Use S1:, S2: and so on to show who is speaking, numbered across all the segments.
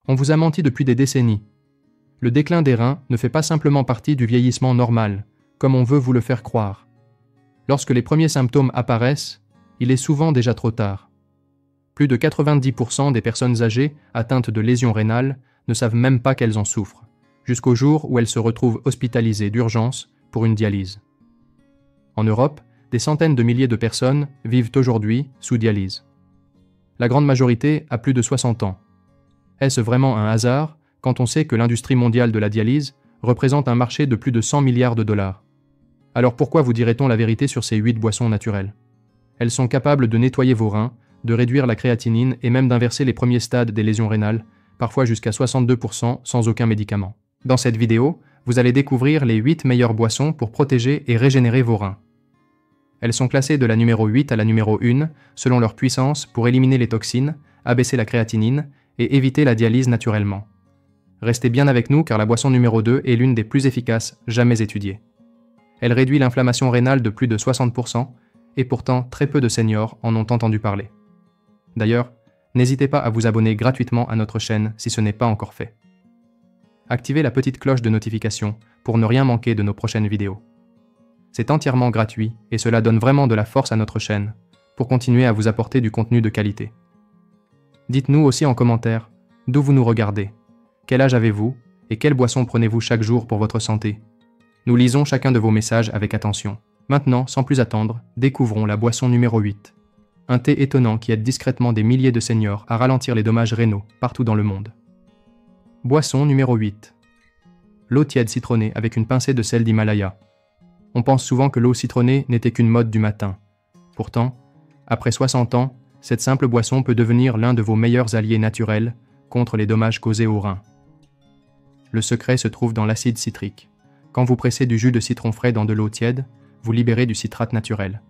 S1: On vous a menti depuis des décennies. Le déclin des reins ne fait pas simplement partie du vieillissement normal, comme on veut vous le faire croire. Lorsque les premiers symptômes apparaissent, il est souvent déjà trop tard. Plus de 90% des personnes âgées atteintes de lésions rénales ne savent même pas qu'elles en souffrent, jusqu'au jour où elles se retrouvent hospitalisées d'urgence pour une dialyse. En Europe, des centaines de milliers de personnes vivent aujourd'hui sous dialyse. La grande majorité a plus de 60 ans. Est-ce vraiment un hasard quand on sait que l'industrie mondiale de la dialyse représente un marché de plus de 100 milliards de dollars? Alors pourquoi vous dirait-on la vérité sur ces 8 boissons naturelles? Elles sont capables de nettoyer vos reins, de réduire la créatinine et même d'inverser les premiers stades des lésions rénales, parfois jusqu'à 62% sans aucun médicament. Dans cette vidéo, vous allez découvrir les 8 meilleures boissons pour protéger et régénérer vos reins. Elles sont classées de la numéro 8 à la numéro 1, selon leur puissance pour éliminer les toxines, abaisser la créatinine et éviter la dialyse naturellement. Restez bien avec nous car la boisson numéro 2 est l'une des plus efficaces jamais étudiées. Elle réduit l'inflammation rénale de plus de 60% et pourtant très peu de seniors en ont entendu parler. D'ailleurs, n'hésitez pas à vous abonner gratuitement à notre chaîne si ce n'est pas encore fait. Activez la petite cloche de notification pour ne rien manquer de nos prochaines vidéos. C'est entièrement gratuit et cela donne vraiment de la force à notre chaîne pour continuer à vous apporter du contenu de qualité. Dites-nous aussi en commentaire d'où vous nous regardez, quel âge avez-vous et quelle boisson prenez-vous chaque jour pour votre santé. Nous lisons chacun de vos messages avec attention. Maintenant, sans plus attendre, découvrons la boisson numéro 8. Un thé étonnant qui aide discrètement des milliers de seniors à ralentir les dommages rénaux partout dans le monde. Boisson numéro 8. L'eau tiède citronnée avec une pincée de sel d'Himalaya. On pense souvent que l'eau citronnée n'était qu'une mode du matin. Pourtant, après 60 ans, cette simple boisson peut devenir l'un de vos meilleurs alliés naturels contre les dommages causés aux reins. Le secret se trouve dans l'acide citrique. Quand vous pressez du jus de citron frais dans de l'eau tiède, vous libérez du citrate naturel.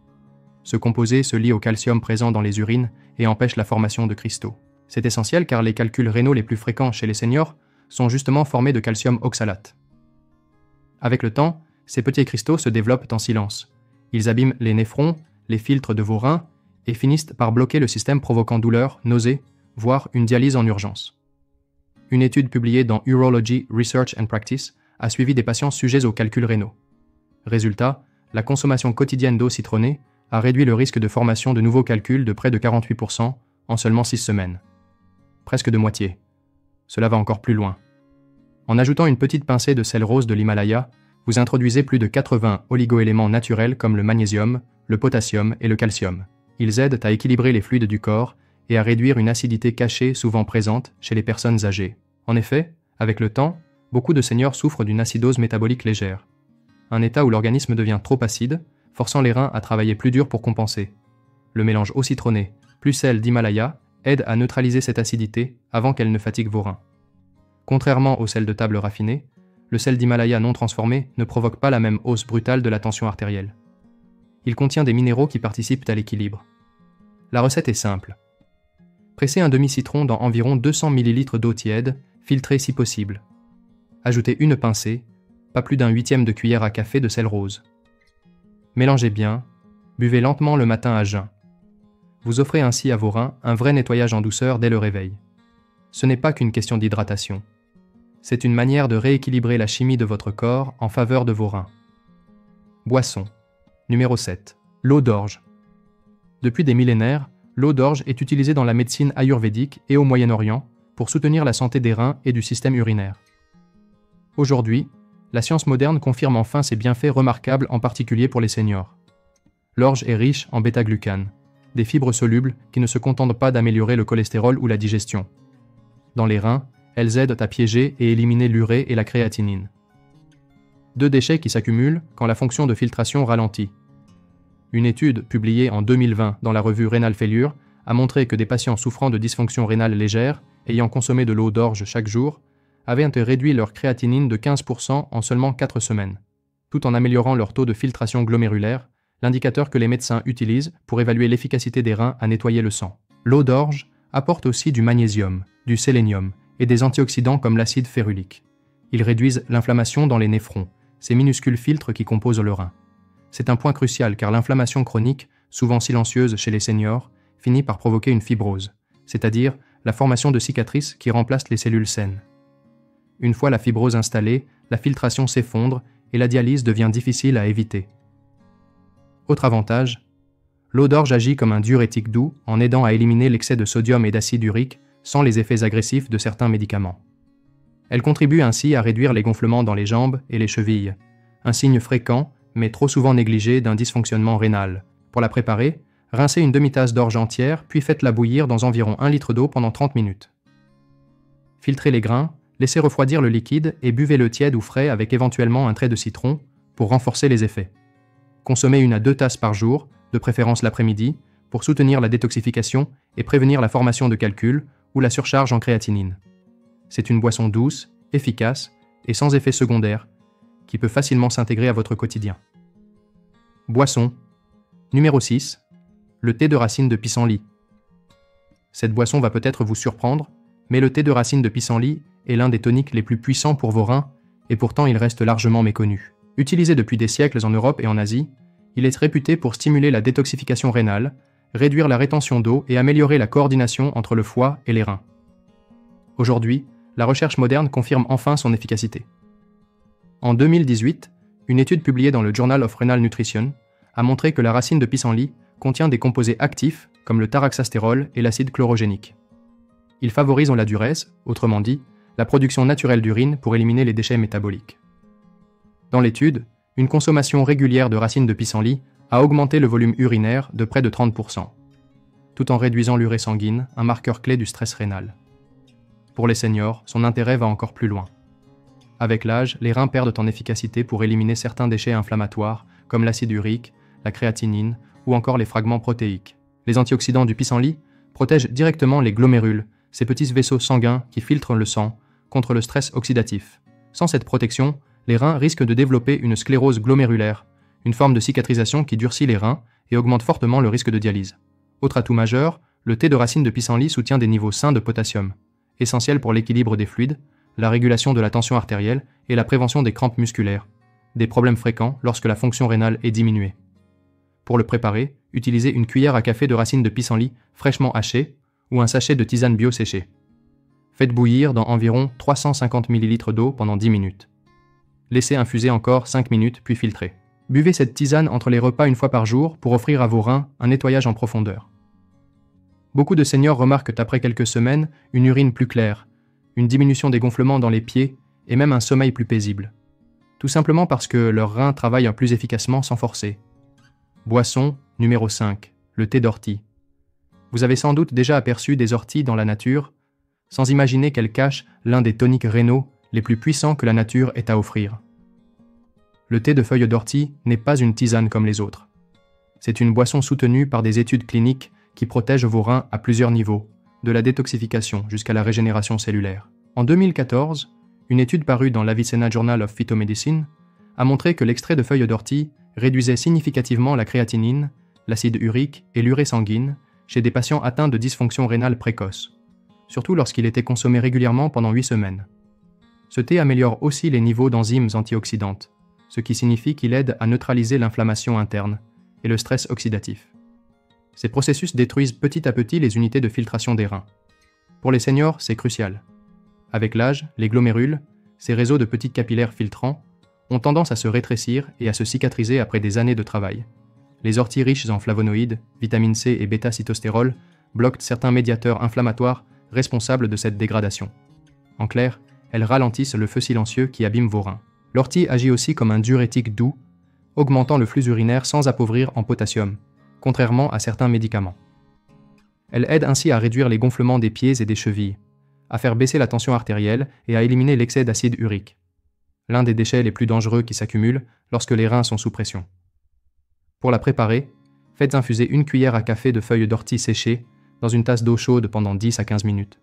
S1: Ce composé se lie au calcium présent dans les urines et empêche la formation de cristaux. C'est essentiel car les calculs rénaux les plus fréquents chez les seniors sont justement formés de calcium oxalate. Avec le temps, ces petits cristaux se développent en silence. Ils abîment les néphrons, les filtres de vos reins et finissent par bloquer le système provoquant douleur, nausées, voire une dialyse en urgence. Une étude publiée dans Urology Research and Practice a suivi des patients sujets aux calculs rénaux. Résultat, la consommation quotidienne d'eau citronnée a réduit le risque de formation de nouveaux calculs de près de 48% en seulement 6 semaines. Presque de moitié. Cela va encore plus loin. En ajoutant une petite pincée de sel rose de l'Himalaya, vous introduisez plus de 80 oligoéléments naturels comme le magnésium, le potassium et le calcium. Ils aident à équilibrer les fluides du corps et à réduire une acidité cachée souvent présente chez les personnes âgées. En effet, avec le temps, beaucoup de seniors souffrent d'une acidose métabolique légère. Un état où l'organisme devient trop acide, forçant les reins à travailler plus dur pour compenser. Le mélange eau citronnée plus sel d'Himalaya aide à neutraliser cette acidité avant qu'elle ne fatigue vos reins. Contrairement au sel de table raffiné, le sel d'Himalaya non transformé ne provoque pas la même hausse brutale de la tension artérielle. Il contient des minéraux qui participent à l'équilibre. La recette est simple. Pressez un demi-citron dans environ 200 ml d'eau tiède, filtrée si possible. Ajoutez une pincée, pas plus d'un huitième de cuillère à café de sel rose. Mélangez bien, buvez lentement le matin à jeun. Vous offrez ainsi à vos reins un vrai nettoyage en douceur dès le réveil. Ce n'est pas qu'une question d'hydratation. C'est une manière de rééquilibrer la chimie de votre corps en faveur de vos reins. Boisson. Numéro 7. L'eau d'orge. Depuis des millénaires, l'eau d'orge est utilisée dans la médecine ayurvédique et au Moyen-Orient pour soutenir la santé des reins et du système urinaire. Aujourd'hui, la science moderne confirme enfin ses bienfaits remarquables, en particulier pour les seniors. L'orge est riche en bêta-glucane, des fibres solubles qui ne se contentent pas d'améliorer le cholestérol ou la digestion. Dans les reins, elles aident à piéger et éliminer l'urée et la créatinine. Deux déchets qui s'accumulent quand la fonction de filtration ralentit. Une étude publiée en 2020 dans la revue Renal Failure a montré que des patients souffrant de dysfonction rénale légère, ayant consommé de l'eau d'orge chaque jour, avaient réduit leur créatinine de 15% en seulement 4 semaines, tout en améliorant leur taux de filtration glomérulaire, l'indicateur que les médecins utilisent pour évaluer l'efficacité des reins à nettoyer le sang. L'eau d'orge apporte aussi du magnésium, du sélénium et des antioxydants comme l'acide férulique. Ils réduisent l'inflammation dans les néphrons, ces minuscules filtres qui composent le rein. C'est un point crucial car l'inflammation chronique, souvent silencieuse chez les seniors, finit par provoquer une fibrose, c'est-à-dire la formation de cicatrices qui remplacent les cellules saines. Une fois la fibrose installée, la filtration s'effondre et la dialyse devient difficile à éviter. Autre avantage, l'eau d'orge agit comme un diurétique doux en aidant à éliminer l'excès de sodium et d'acide urique sans les effets agressifs de certains médicaments. Elle contribue ainsi à réduire les gonflements dans les jambes et les chevilles, un signe fréquent mais trop souvent négligé d'un dysfonctionnement rénal. Pour la préparer, rincez une demi-tasse d'orge entière puis faites-la bouillir dans environ 1 litre d'eau pendant 30 minutes. Filtrez les grains, laissez refroidir le liquide et buvez-le tiède ou frais avec éventuellement un trait de citron pour renforcer les effets. Consommez 1 à 2 tasses par jour, de préférence l'après-midi, pour soutenir la détoxification et prévenir la formation de calculs ou la surcharge en créatinine. C'est une boisson douce, efficace et sans effet secondaire qui peut facilement s'intégrer à votre quotidien. Boisson. Numéro 6. Le thé de racine de pissenlit. Cette boisson va peut-être vous surprendre, mais le thé de racine de pissenlit est l'un des toniques les plus puissants pour vos reins et pourtant il reste largement méconnu. Utilisé depuis des siècles en Europe et en Asie, il est réputé pour stimuler la détoxification rénale, réduire la rétention d'eau et améliorer la coordination entre le foie et les reins. Aujourd'hui, la recherche moderne confirme enfin son efficacité. En 2018, une étude publiée dans le Journal of Renal Nutrition a montré que la racine de pissenlit contient des composés actifs comme le taraxastérol et l'acide chlorogénique. Ils favorisent la diurèse, autrement dit, la production naturelle d'urine pour éliminer les déchets métaboliques. Dans l'étude, une consommation régulière de racines de pissenlit a augmenté le volume urinaire de près de 30%, tout en réduisant l'urée sanguine, un marqueur clé du stress rénal. Pour les seniors, son intérêt va encore plus loin. Avec l'âge, les reins perdent en efficacité pour éliminer certains déchets inflammatoires, comme l'acide urique, la créatinine ou encore les fragments protéiques. Les antioxydants du pissenlit protègent directement les glomérules, ces petits vaisseaux sanguins qui filtrent le sang, contre le stress oxydatif. Sans cette protection, les reins risquent de développer une sclérose glomérulaire, une forme de cicatrisation qui durcit les reins et augmente fortement le risque de dialyse. Autre atout majeur, le thé de racine de pissenlit soutient des niveaux sains de potassium, essentiels pour l'équilibre des fluides, la régulation de la tension artérielle et la prévention des crampes musculaires, des problèmes fréquents lorsque la fonction rénale est diminuée. Pour le préparer, utilisez une cuillère à café de racine de pissenlit fraîchement hachée ou un sachet de tisane bio séchée. Faites bouillir dans environ 350 ml d'eau pendant 10 minutes. Laissez infuser encore 5 minutes puis filtrez. Buvez cette tisane entre les repas 1 fois par jour pour offrir à vos reins un nettoyage en profondeur. Beaucoup de seniors remarquent après quelques semaines une urine plus claire, une diminution des gonflements dans les pieds et même un sommeil plus paisible. Tout simplement parce que leurs reins travaillent plus efficacement sans forcer. Boisson numéro 5, le thé d'ortie. Vous avez sans doute déjà aperçu des orties dans la nature, sans imaginer qu'elles cachent l'un des toniques rénaux les plus puissants que la nature ait à offrir. Le thé de feuilles d'ortie n'est pas une tisane comme les autres. C'est une boisson soutenue par des études cliniques qui protègent vos reins à plusieurs niveaux, de la détoxification jusqu'à la régénération cellulaire. En 2014, une étude parue dans l'Avicenna Journal of Phytomedicine a montré que l'extrait de feuilles d'ortie réduisait significativement la créatinine, l'acide urique et l'urée sanguine chez des patients atteints de dysfonction rénale précoce, surtout lorsqu'il était consommé régulièrement pendant 8 semaines. Ce thé améliore aussi les niveaux d'enzymes antioxydantes, ce qui signifie qu'il aide à neutraliser l'inflammation interne et le stress oxydatif. Ces processus détruisent petit à petit les unités de filtration des reins. Pour les seniors, c'est crucial. Avec l'âge, les glomérules, ces réseaux de petits capillaires filtrants, ont tendance à se rétrécir et à se cicatriser après des années de travail. Les orties riches en flavonoïdes, vitamine C et bêta-cytostérol bloquent certains médiateurs inflammatoires responsables de cette dégradation. En clair, elles ralentissent le feu silencieux qui abîme vos reins. L'ortie agit aussi comme un diurétique doux, augmentant le flux urinaire sans appauvrir en potassium, contrairement à certains médicaments. Elle aide ainsi à réduire les gonflements des pieds et des chevilles, à faire baisser la tension artérielle et à éliminer l'excès d'acide urique, l'un des déchets les plus dangereux qui s'accumulent lorsque les reins sont sous pression. Pour la préparer, faites infuser 1 cuillère à café de feuilles d'ortie séchées dans une tasse d'eau chaude pendant 10 à 15 minutes.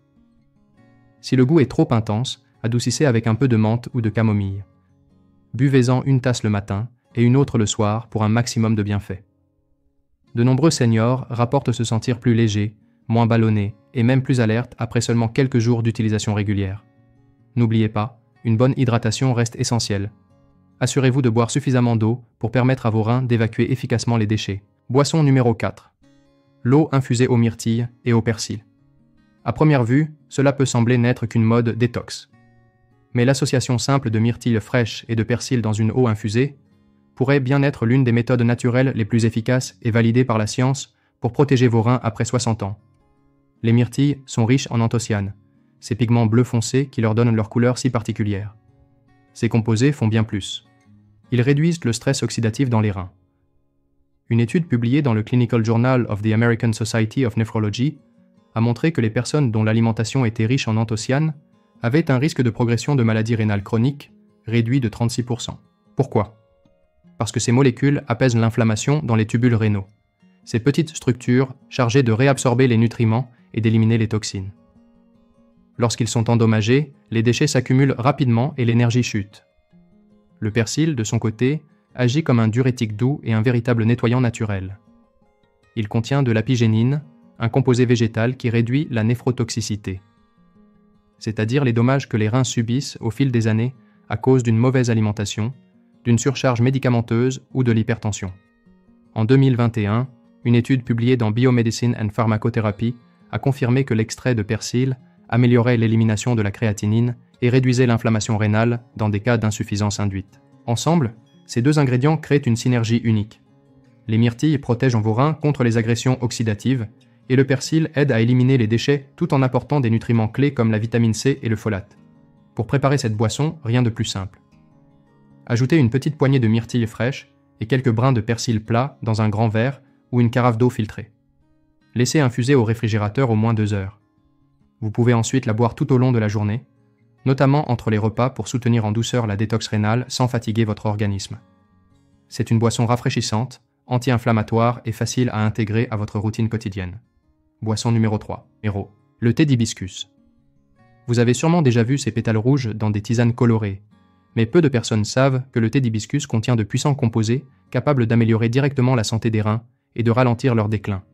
S1: Si le goût est trop intense, adoucissez avec un peu de menthe ou de camomille. Buvez-en 1 tasse le matin et une autre le soir pour un maximum de bienfaits. De nombreux seniors rapportent se sentir plus légers, moins ballonnés et même plus alertes après seulement quelques jours d'utilisation régulière. N'oubliez pas, une bonne hydratation reste essentielle. Assurez-vous de boire suffisamment d'eau pour permettre à vos reins d'évacuer efficacement les déchets. Boisson numéro 4. L'eau infusée aux myrtilles et au persil. À première vue, cela peut sembler n'être qu'une mode détox. Mais l'association simple de myrtille fraîche et de persil dans une eau infusée pourrait bien être l'une des méthodes naturelles les plus efficaces et validées par la science pour protéger vos reins après 60 ans. Les myrtilles sont riches en anthocyanes, ces pigments bleu foncé qui leur donnent leur couleur si particulière. Ces composés font bien plus. Ils réduisent le stress oxydatif dans les reins. Une étude publiée dans le Clinical Journal of the American Society of Nephrology a montré que les personnes dont l'alimentation était riche en anthocyanes avaient un risque de progression de maladie rénale chronique réduit de 36%. Pourquoi ? Parce que ces molécules apaisent l'inflammation dans les tubules rénaux, ces petites structures chargées de réabsorber les nutriments et d'éliminer les toxines. Lorsqu'ils sont endommagés, les déchets s'accumulent rapidement et l'énergie chute. Le persil, de son côté, agit comme un diurétique doux et un véritable nettoyant naturel. Il contient de l'apigénine, un composé végétal qui réduit la néphrotoxicité, c'est-à-dire les dommages que les reins subissent au fil des années à cause d'une mauvaise alimentation, d'une surcharge médicamenteuse ou de l'hypertension. En 2021, une étude publiée dans Biomedicine and Pharmacotherapy a confirmé que l'extrait de persil améliorait l'élimination de la créatinine et réduisait l'inflammation rénale dans des cas d'insuffisance induite. Ensemble, ces deux ingrédients créent une synergie unique. Les myrtilles protègent vos reins contre les agressions oxydatives et le persil aide à éliminer les déchets tout en apportant des nutriments clés comme la vitamine C et le folate. Pour préparer cette boisson, rien de plus simple. Ajoutez une petite poignée de myrtilles fraîches et quelques brins de persil plat dans un grand verre ou une carafe d'eau filtrée. Laissez infuser au réfrigérateur au moins 2 heures. Vous pouvez ensuite la boire tout au long de la journée, notamment entre les repas pour soutenir en douceur la détox rénale sans fatiguer votre organisme. C'est une boisson rafraîchissante, anti-inflammatoire et facile à intégrer à votre routine quotidienne. Boisson numéro 3. Le thé d'hibiscus. Vous avez sûrement déjà vu ces pétales rouges dans des tisanes colorées, mais peu de personnes savent que le thé d'hibiscus contient de puissants composés capables d'améliorer directement la santé des reins et de ralentir leur déclin.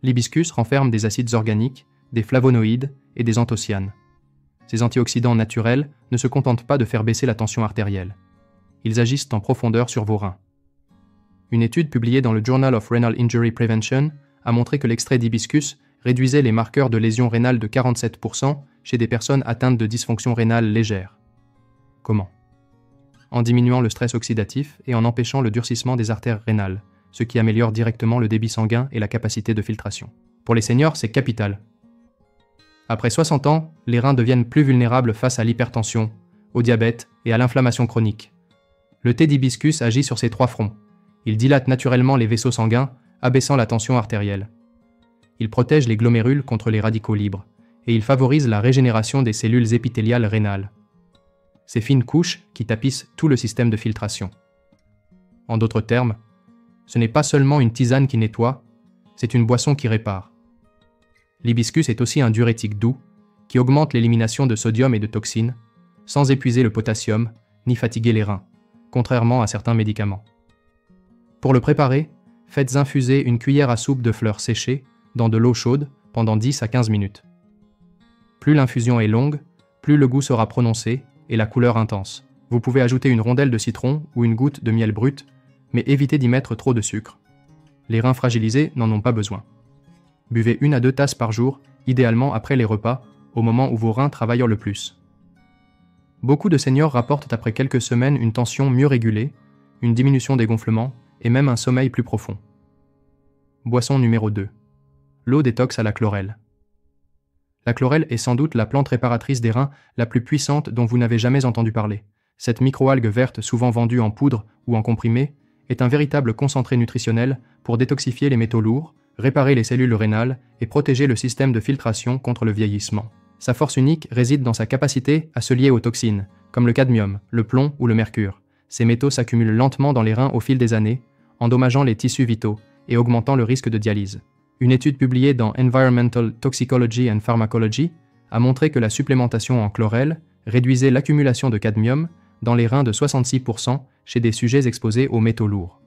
S1: L'hibiscus renferme des acides organiques, des flavonoïdes et des anthocyanes. Ces antioxydants naturels ne se contentent pas de faire baisser la tension artérielle. Ils agissent en profondeur sur vos reins. Une étude publiée dans le Journal of Renal Injury Prevention a montré que l'extrait d'hibiscus réduisait les marqueurs de lésions rénales de 47% chez des personnes atteintes de dysfonction rénale légère. Comment ? En diminuant le stress oxydatif et en empêchant le durcissement des artères rénales, ce qui améliore directement le débit sanguin et la capacité de filtration. Pour les seniors, c'est capital. Après 60 ans, les reins deviennent plus vulnérables face à l'hypertension, au diabète et à l'inflammation chronique. Le thé d'hibiscus agit sur ces 3 fronts. Il dilate naturellement les vaisseaux sanguins, abaissant la tension artérielle. Il protège les glomérules contre les radicaux libres, et il favorise la régénération des cellules épithéliales rénales. Ces fines couches qui tapissent tout le système de filtration. En d'autres termes, ce n'est pas seulement une tisane qui nettoie, c'est une boisson qui répare. L'hibiscus est aussi un diurétique doux qui augmente l'élimination de sodium et de toxines, sans épuiser le potassium ni fatiguer les reins, contrairement à certains médicaments. Pour le préparer, faites infuser une cuillère à soupe de fleurs séchées dans de l'eau chaude pendant 10 à 15 minutes. Plus l'infusion est longue, plus le goût sera prononcé et la couleur intense. Vous pouvez ajouter une rondelle de citron ou une goutte de miel brut, mais évitez d'y mettre trop de sucre. Les reins fragilisés n'en ont pas besoin. Buvez 1 à 2 tasses par jour, idéalement après les repas, au moment où vos reins travaillent le plus. Beaucoup de seniors rapportent après quelques semaines une tension mieux régulée, une diminution des gonflements et même un sommeil plus profond. Boisson numéro 2. L'eau détox à la chlorelle. La chlorelle est sans doute la plante réparatrice des reins la plus puissante dont vous n'avez jamais entendu parler. Cette microalgue verte souvent vendue en poudre ou en comprimé est un véritable concentré nutritionnel pour détoxifier les métaux lourds, réparer les cellules rénales et protéger le système de filtration contre le vieillissement. Sa force unique réside dans sa capacité à se lier aux toxines, comme le cadmium, le plomb ou le mercure. Ces métaux s'accumulent lentement dans les reins au fil des années, endommageant les tissus vitaux et augmentant le risque de dialyse. Une étude publiée dans Environmental Toxicology and Pharmacology a montré que la supplémentation en chlorelle réduisait l'accumulation de cadmium dans les reins de 66% chez des sujets exposés aux métaux lourds.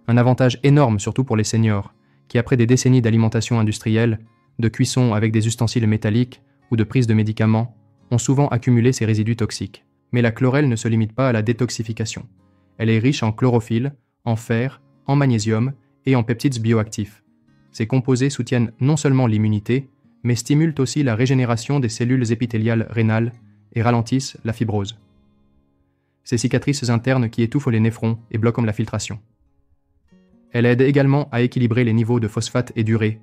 S1: Un avantage énorme surtout pour les seniors, qui après des décennies d'alimentation industrielle, de cuisson avec des ustensiles métalliques ou de prise de médicaments, ont souvent accumulé ces résidus toxiques. Mais la chlorelle ne se limite pas à la détoxification. Elle est riche en chlorophylle, en fer, en magnésium et en peptides bioactifs. Ces composés soutiennent non seulement l'immunité, mais stimulent aussi la régénération des cellules épithéliales rénales et ralentissent la fibrose. Ces cicatrices internes qui étouffent les néphrons et bloquent la filtration. Elle aide également à équilibrer les niveaux de phosphate et d'urée,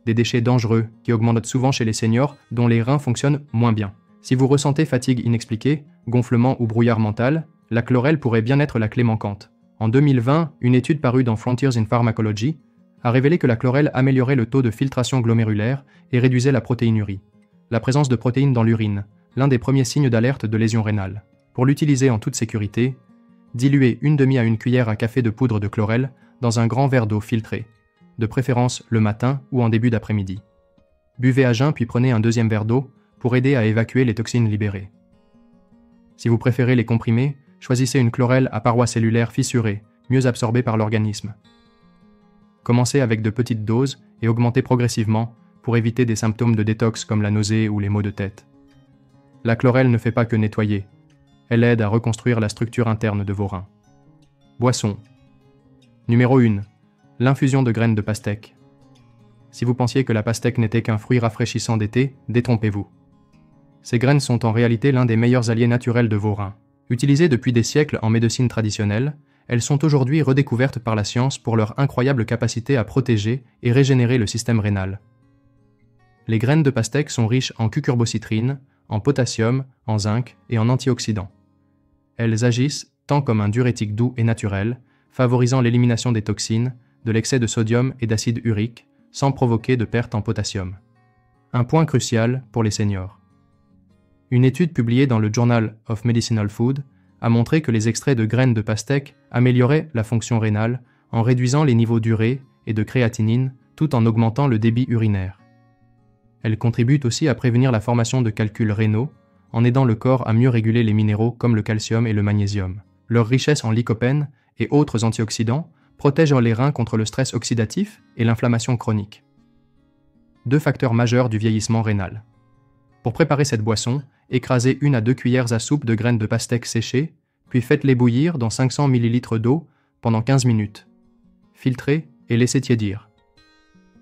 S1: des déchets dangereux qui augmentent souvent chez les seniors dont les reins fonctionnent moins bien. Si vous ressentez fatigue inexpliquée, gonflement ou brouillard mental, la chlorelle pourrait bien être la clé manquante. En 2020, une étude parue dans Frontiers in Pharmacology a révélé que la chlorelle améliorait le taux de filtration glomérulaire et réduisait la protéinurie, la présence de protéines dans l'urine, l'un des premiers signes d'alerte de lésion rénale. Pour l'utiliser en toute sécurité, diluez une demi à une cuillère à café de poudre de chlorelle dans un grand verre d'eau filtrée, de préférence le matin ou en début d'après-midi. Buvez à jeun puis prenez un deuxième verre d'eau pour aider à évacuer les toxines libérées. Si vous préférez les comprimés, choisissez une chlorelle à parois cellulaires fissurées, mieux absorbée par l'organisme. Commencez avec de petites doses et augmentez progressivement pour éviter des symptômes de détox comme la nausée ou les maux de tête. La chlorelle ne fait pas que nettoyer, elle aide à reconstruire la structure interne de vos reins. Boisson. Numéro 1. L'infusion de graines de pastèque. Si vous pensiez que la pastèque n'était qu'un fruit rafraîchissant d'été, détrompez-vous. Ces graines sont en réalité l'un des meilleurs alliés naturels de vos reins. Utilisées depuis des siècles en médecine traditionnelle, elles sont aujourd'hui redécouvertes par la science pour leur incroyable capacité à protéger et régénérer le système rénal. Les graines de pastèque sont riches en cucurbocitrine, en potassium, en zinc et en antioxydants. Elles agissent tant comme un diurétique doux et naturel, favorisant l'élimination des toxines, de l'excès de sodium et d'acide urique, sans provoquer de perte en potassium. Un point crucial pour les seniors. Une étude publiée dans le Journal of Medicinal Food a montré que les extraits de graines de pastèque amélioraient la fonction rénale en réduisant les niveaux d'urée et de créatinine tout en augmentant le débit urinaire. Elles contribuent aussi à prévenir la formation de calculs rénaux en aidant le corps à mieux réguler les minéraux comme le calcium et le magnésium. Leur richesse en lycopène et autres antioxydants protège les reins contre le stress oxydatif et l'inflammation chronique. 2 facteurs majeurs du vieillissement rénal. Pour préparer cette boisson, écrasez 1 à 2 cuillères à soupe de graines de pastèque séchées, puis faites-les bouillir dans 500 ml d'eau pendant 15 minutes. Filtrez et laissez tiédir.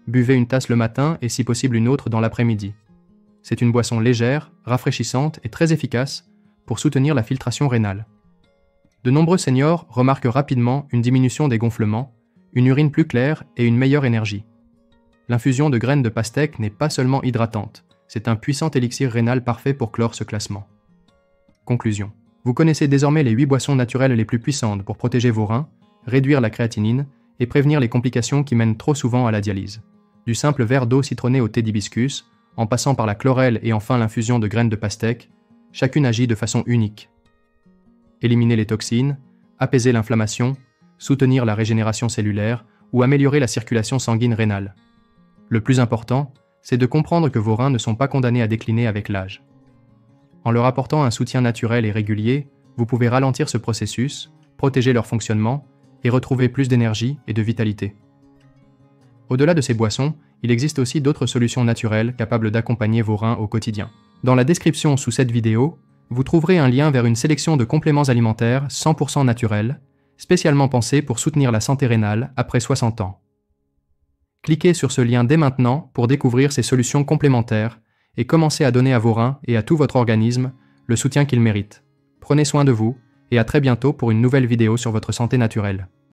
S1: Buvez une tasse le matin et si possible une autre dans l'après-midi. C'est une boisson légère, rafraîchissante et très efficace pour soutenir la filtration rénale. De nombreux seniors remarquent rapidement une diminution des gonflements, une urine plus claire et une meilleure énergie. L'infusion de graines de pastèque n'est pas seulement hydratante, c'est un puissant élixir rénal parfait pour clore ce classement. Conclusion. Vous connaissez désormais les 8 boissons naturelles les plus puissantes pour protéger vos reins, réduire la créatinine et prévenir les complications qui mènent trop souvent à la dialyse. Du simple verre d'eau citronnée au thé d'hibiscus, en passant par la chlorelle et enfin l'infusion de graines de pastèque, chacune agit de façon unique. Éliminer les toxines, apaiser l'inflammation, soutenir la régénération cellulaire ou améliorer la circulation sanguine rénale. Le plus important, c'est de comprendre que vos reins ne sont pas condamnés à décliner avec l'âge. En leur apportant un soutien naturel et régulier, vous pouvez ralentir ce processus, protéger leur fonctionnement et retrouver plus d'énergie et de vitalité. Au-delà de ces boissons, il existe aussi d'autres solutions naturelles capables d'accompagner vos reins au quotidien. Dans la description sous cette vidéo, vous trouverez un lien vers une sélection de compléments alimentaires 100% naturels, spécialement pensés pour soutenir la santé rénale après 60 ans. Cliquez sur ce lien dès maintenant pour découvrir ces solutions complémentaires et commencer à donner à vos reins et à tout votre organisme le soutien qu'ils méritent. Prenez soin de vous et à très bientôt pour une nouvelle vidéo sur votre santé naturelle.